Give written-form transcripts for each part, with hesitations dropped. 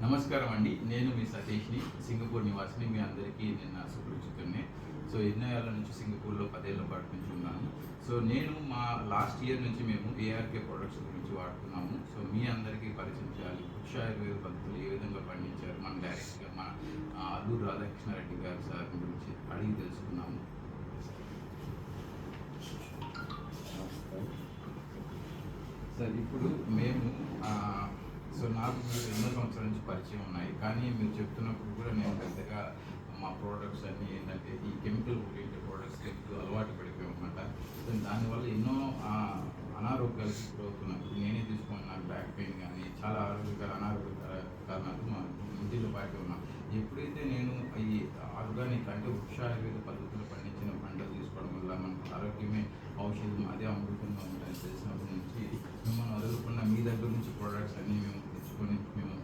నమస్కారం అండి. నేను మీ సతీష్ని, సింగపూర్ నివాసిని. మీ అందరికీ నిన్న సుపరిచితుడిని. సో ఎన్నో ఏళ్ల నుంచి సింగపూర్లో 10 ఏళ్ల పాటు నుంచి ఉన్నాను. సో నేను మా లాస్ట్ ఇయర్ నుంచి మేము ఏఆర్కే ప్రొడక్ట్స్ గురించి వాడుతున్నాము. సో మీ అందరికీ పరిచయం చేయాలి. వృక్ష ఆయుర్వేద పద్ధతులు ఏ విధంగా పండించారు మనం డైరెక్ట్గా మన అల్లూరు రాధాకృష్ణారెడ్డి గారి సార్ గురించి అడిగి తెలుసుకున్నాము. సార్ ఇప్పుడు మేము సో నాకు ఎన్నో సంవత్సరాల నుంచి పరిచయం ఉన్నాయి, కానీ మీరు చెప్తున్నప్పుడు కూడా నేను పెద్దగా మా ప్రోడక్ట్స్ అన్నీ ఏంటంటే ఈ కెమికల్ ఓరియంటెడ్ ప్రోడక్ట్స్కి ఎక్కువ అలవాటు పడిపోయి అనమాట. దానివల్ల ఎన్నో అనారోగ్యాలకు గురవుతున్నాం. ఇప్పుడు నేనే తీసుకుని నాకు బ్యాక్ పెయిన్ కానీ చాలా అనారోగ్య కారణాలు మా ఇంటిలో పాటి ఉన్నాం. ఎప్పుడైతే నేను ఈ ఆర్గానిక్ అంటే వృక్ష ఆయుర్వేద పద్ధతులు పండించిన పంటలు తీసుకోవడం వల్ల మనకు ఆరోగ్యమే ఔషధం, అదే అమృతంగా ఉంటుందని తెలిసినప్పటి నుంచి మిమ్మల్ని వదులుకున్న మీ దగ్గర నుంచి ప్రోడక్ట్స్ అన్నీ మేము తెచ్చుకొని మేము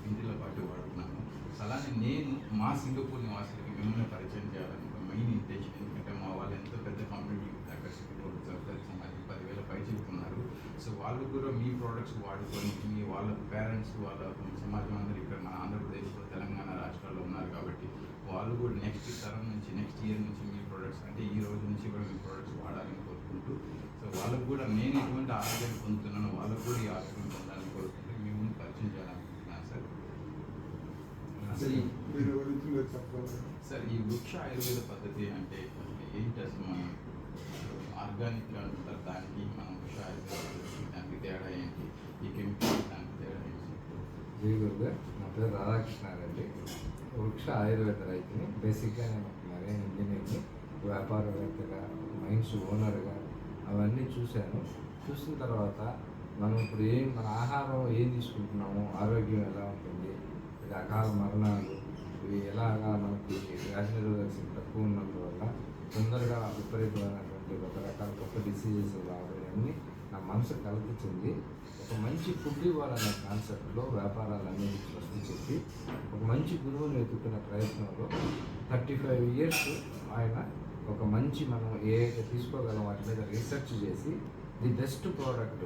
ఇంటిలో పాటు వాడుతున్నాము. అలానే నేను మా సింగపూర్ నివాసులకి మిమ్మల్ని పరిచయం చేయాలని మెయిన్ ఇంటెన్షన్. ఎందుకంటే మా వాళ్ళు ఎంతో పెద్ద కంపెనీ అక్కడ సింగపూర్ సమాజం 10,000 పైచిలుకున్నారు. సో వాళ్ళు కూడా మీ ప్రోడక్ట్స్ వాడుకొని మీ వాళ్ళ పేరెంట్స్ వాళ్ళ సమాజం అందరూ ఇక్కడ మన ఆంధ్రప్రదేశ్లో తెలంగాణ రాష్ట్రాల్లో ఉన్నారు కాబట్టి వాళ్ళు కూడా నెక్స్ట్ తరం నుంచి నెక్స్ట్ ఇయర్ నుంచి మీ ప్రోడక్ట్స్ అంటే ఈ రోజు నుంచి కూడా మీ ప్రోడక్ట్స్ వాడాలని కోరుకుంటూ, సో వాళ్ళకు కూడా నేను ఎటువంటి ఆరోగ్యాన్ని పొందుతున్నానో వాళ్ళకు కూడా ఈ ఆరోగ్యం పొందాలని కోరుకుంటూ మీ ముందు పరిచయం చేయాలనుకుంటున్నాను సార్. సార్ ఈ వృక్ష ఆయుర్వేద పద్ధతి అంటే ఏంటి అసలు? మనం ఆర్గానిక్ అంటారు, దానికి మనం వృక్ష ఆయుర్వేద పద్ధతి దానికి తేడా ఏంటి? ఈ కెమికల్ దానికి తేడా ఏంటి? జీగురుగా నా పేరు రాధాకృష్ణారెడ్డి, వృక్ష ఆయుర్వేద రైతుని. బేసిక్గా నేను మరైన్ ఇంజనీర్ని, వ్యాపారవేత్తగా, మైన్స్ ఓనర్గా అవన్నీ చూశాను. చూసిన తర్వాత మనం ఇప్పుడు మన ఆహారం ఏం తీసుకుంటున్నాము, ఆరోగ్యం ఎలా ఉంటుంది, ఇది అకాల మరణాలు ఇవి ఎలాగా మనకి వ్యాధి నిరోధక శక్తి తక్కువ ఉన్నందువల్ల తొందరగా విపరీతమైనటువంటి రకరకాల కొత్త డిసీజెస్ రావడం అన్నీ నా మనసు కల్పించింది. ఒక మంచి ఫుడ్ ఇవ్వాలనే కాన్సెప్ట్లో వ్యాపారాలన్నీ వస్తూ చెప్పి ఒక మంచి గురువుని వెతుక్కునే ప్రయత్నంలో 35 years ఆయన ఒక మంచి మనం ఏదైతే తీసుకోగలం వాటి మీద రీసెర్చ్ చేసి ది బెస్ట్ ప్రోడక్ట్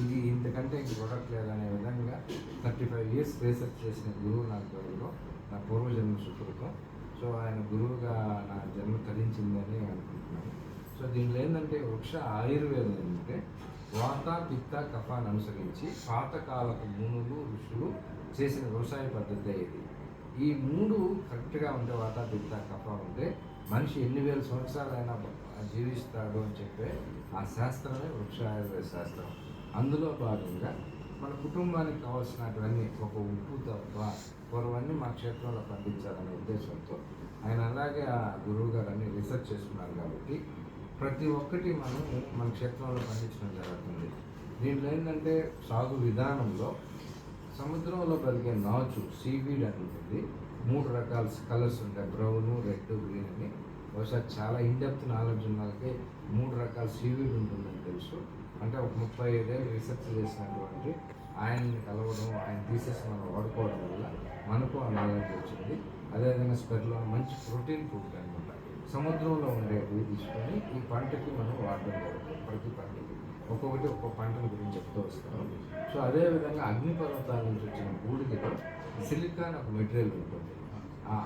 ఇది ఇంతకంటే ఇంక ప్రోడక్ట్ లేదనే విధంగా 35 years రీసెర్చ్ చేసిన గురువు నా గౌరవంలో నా పూర్వజన్మ సుకృతం. సో ఆయన గురువుగా నా జన్మ తరించిందని అనుకుంటున్నాను. సో దీంట్లో ఏంటంటే వృక్ష ఆయుర్వేదం ఏంటంటే వాత పిత్త కఫాన్ని అనుసరించి పాతకాలపు మునులు ఋషులు చేసిన వ్యవసాయ పద్ధతి ఇది. ఈ మూడు కరెక్ట్గా ఉంటే వాత పిత్త కఫ ఉంటే మనిషి ఎన్ని వేల సంవత్సరాలైనా జీవిస్తాడు అని చెప్పే ఆ శాస్త్రమే వృక్ష ఆయుర్వేద శాస్త్రం. అందులో భాగంగా మన కుటుంబానికి కావాల్సినటువన్నీ ఒక ఉప్పు తప్ప పూర్వన్నీ మా క్షేత్రంలో పండించాలనే ఉద్దేశంతో ఆయన అలాగే ఆ గురువు గారు అన్ని రీసెర్చ్ చేసుకున్నారు కాబట్టి ప్రతి ఒక్కటి మనం మన క్షేత్రంలో పండించడం జరుగుతుంది. దీంట్లో ఏంటంటే సాగు విధానంలో సముద్రంలో పెరిగే నాచు సీవీడ్ అని ఉంటుంది. 3 రకాల కలర్స్ ఉంటాయి, బ్రౌను, రెడ్, గ్రీన్ అని. బహుశా చాలా ఇన్డెప్త్ నాలెడ్జ్ ఉన్న వాళ్ళకి 3 రకాల సీవీడ్ ఉంటుందని తెలుసు. అంటే ఒక 35 ఏళ్ళు రీసెర్చ్ చేసినటువంటి ఆయన్ని కలవడం, ఆయన తీసేసి మనం వాడుకోవడం వల్ల మనకు ఆ నాలెడ్జ్ వచ్చింది. అదేవిధంగా స్పెర్లో మంచి ప్రోటీన్ ఫుడ్ అనమాట, సముద్రంలో ఉండేవి తీసుకొని ఈ పంటకి మనం వాడడం జరుగుతుంది. ప్రతి పంటకి ఒక్కొక్కటి ఒక్కొక్క పంటల గురించి చెప్తూ వస్తాం. సో అదేవిధంగా అగ్నిపర్వతాల నుంచి వచ్చిన బూడిదలో సిలికా అని ఒక మెటీరియల్ ఉంటుంది.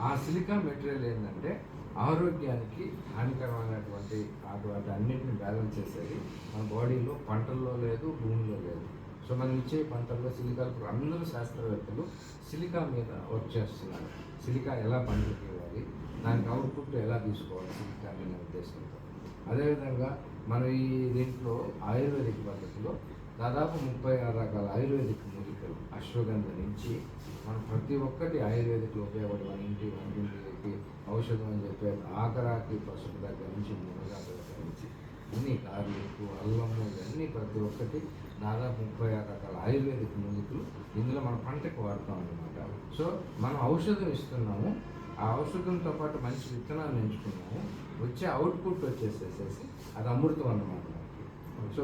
ఆ సిలికా మెటీరియల్ ఏంటంటే ఆరోగ్యానికి హానికరమైనటువంటి అటువంటి అన్నింటిని బ్యాలెన్స్ చేసేది మన బాడీలో పంటల్లో లేదు, భూమిలో లేదు. సో మనం ఇచ్చే పంటల్లో సిలికా అందరూ శాస్త్రవేత్తలు సిలికా మీద వర్క్ చేస్తున్నారు. సిలికా ఎలా పంటలకు ఇవ్వాలి, దానికి అవుట్పుట్ ఎలా తీసుకోవాలి సిలికా అనే ఉద్దేశంతో. అదేవిధంగా మనం ఈ దీంట్లో ఆయుర్వేదిక్ పద్ధతిలో దాదాపు 36 రకాల ఆయుర్వేదిక్ మూలికలు అశ్వగంధ నుంచి మనం ప్రతి ఒక్కటి ఆయుర్వేదిక్లో ఉపయోగపడే వంటింటికి ఔషధం అని చెప్పే ఆకరాకి పసుపు దగ్గర నుంచి మునగాకు దగ్గర నుంచి అన్ని గార్లిక్, అల్లము ఇవన్నీ ప్రతి ఒక్కటి దాదాపు 36 రకాల ఆయుర్వేదిక్ మూలికలు ఇందులో మన పంటకు వాడతాం అన్నమాట. సో మనం ఔషధం ఇస్తున్నాము, ఆ ఔషధంతో పాటు మంచి విత్తనాలు ఎంచుకున్నాము, వచ్చే అవుట్పుట్ వచ్చేసేసి అది అమృతం అన్నమాట. సో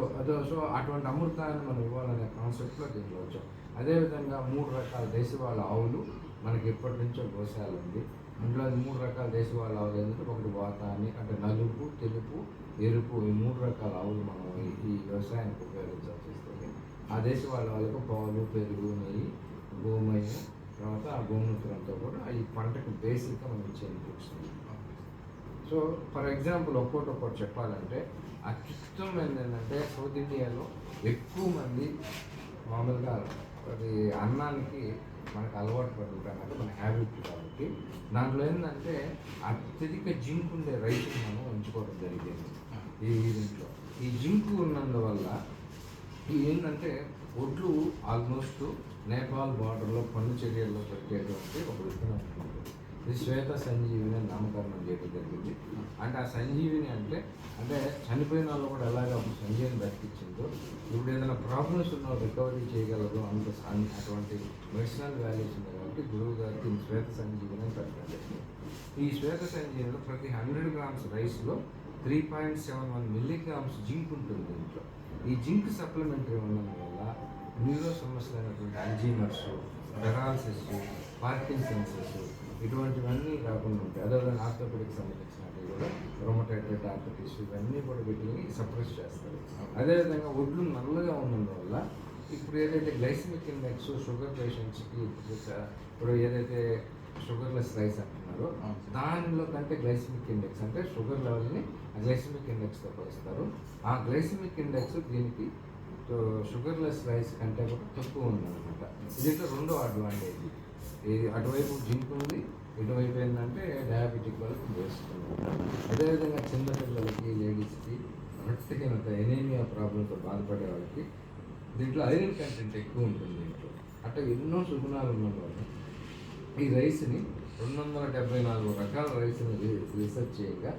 అటువంటి అమృతాన్ని మనం ఇవ్వాలనే కాన్సెప్ట్లో దీంట్లో వచ్చాం. అదేవిధంగా 3 రకాల దేశవాళ ఆవులు మనకి ఎప్పటి నుంచో గోశాల ఉంది. అందులో 3 రకాల దేశవాళ ఆవులు ఏంటంటే ఒకటి వాతాన్ని అంటే నలుపు, తెలుపు, ఎరుపు, ఈ 3 రకాల ఆవులు మనం ఈ వ్యవసాయానికి ఉపయోగించాల్సి వస్తుంది. ఆ దేశవాళ వాళ్ళకు పాలు, పెరుగు, నెయ్యి, గోమయం, తర్వాత ఆ గోమూత్రంతో కూడా ఈ పంటకు బేసిక్గా మనం ఇచ్చే ఇన్పుట్స్. సో ఫర్ ఎగ్జాంపుల్ ఒక్కొక్కటి చెప్పాలంటే అత్యుత్తమైనది ఏంటంటే సౌత్ ఇండియాలో ఎక్కువ మంది మామూలుగా అది అన్నానికి మనకు అలవాటు పడుతుంటాం అంటే మన హ్యాబిట్ కాబట్టి దాంట్లో ఏంటంటే అత్యధిక జింక్ ఉండే రైతుని మనం ఉంచుకోవడం జరిగింది దీంట్లో. ఈ జింక్ ఉన్నందువల్ల ఏంటంటే ఒడ్లు ఆల్మోస్ట్ నేపాల్ బార్డర్లో చర్యల్లో దొరికేటువంటి ఒక విత్తనం ఉంటుంది. ఇది శ్వేత సంజీవిని అని నామకరణం చేయడం జరిగింది. అంటే ఆ సంజీవిని అంటే చనిపోయిన వాళ్ళు కూడా ఎలాగ ఒక సంజీవిని బతికించిందో ఇప్పుడు ఏదైనా ప్రాబ్లమ్స్ ఉన్న రికవరీ చేయగలరు అటువంటి మెడిసినల్ వాల్యూస్ ఉంది కాబట్టి గురువు గారికి ఈ శ్వేత సంజీవిని అని పెట్టడం జరిగింది. ఈ శ్వేత సంజీవిలో ప్రతి 100 grams రైస్లో 3.71 milligrams జింక్ ఉంటుంది దీంట్లో. ఈ జింక్ సప్లిమెంటరీ ఉండడం వల్ల న్యూరో సమస్యలు అయినటువంటి అల్జీమర్స్, పెరాలసిస్, పార్కిన్సన్స్ ఇటువంటివన్నీ రాకుండా ఉంటాయి. అదేవిధంగా ఆర్థోపెడిక్ సంబంధించినవి కూడా రొమటైడ్ ఆర్థరైటిస్ ఇవన్నీ కూడా వీటిని సప్రెస్ చేస్తారు. అదేవిధంగా ఒడ్లు నల్లగా ఉండడం వల్ల ఇప్పుడు ఏదైతే గ్లైసిమిక్ ఇండెక్స్ షుగర్ పేషెంట్స్కి ఇప్పుడు ఏదైతే షుగర్లెస్ రైస్ అంటున్నారో దానిలో కంటే గ్లైసిమిక్ ఇండెక్స్ అంటే షుగర్ లెవెల్ని గ్లైసిమిక్ ఇండెక్స్తో కొలుస్తారు. ఆ గ్లైసిమిక్ ఇండెక్స్ దీనికి షుగర్లెస్ రైస్ కంటే కూడా తక్కువ ఉందన్నమాట. దీంట్లో రెండో అడ్వాంటేజ్, ఇది అటువైపు జింక్ ఉంది, ఇటువైపు ఏంటంటే డయాబెటిక్ వాళ్ళకి వేస్తుంది. అదేవిధంగా చిన్నపిల్లలకి, లేడీస్కి రక్తహీనత, ఎనీమియా ప్రాబ్లంతో బాధపడే వాళ్ళకి దీంట్లో ఐరన్ కంటెంట్ ఎక్కువ ఉంటుంది. దీంట్లో అంటే ఎన్నో సుగుణాలు ఉన్నవాళ్ళు ఈ రైస్ని 274 రకాల రైస్ని రీసెర్చ్ చేయగా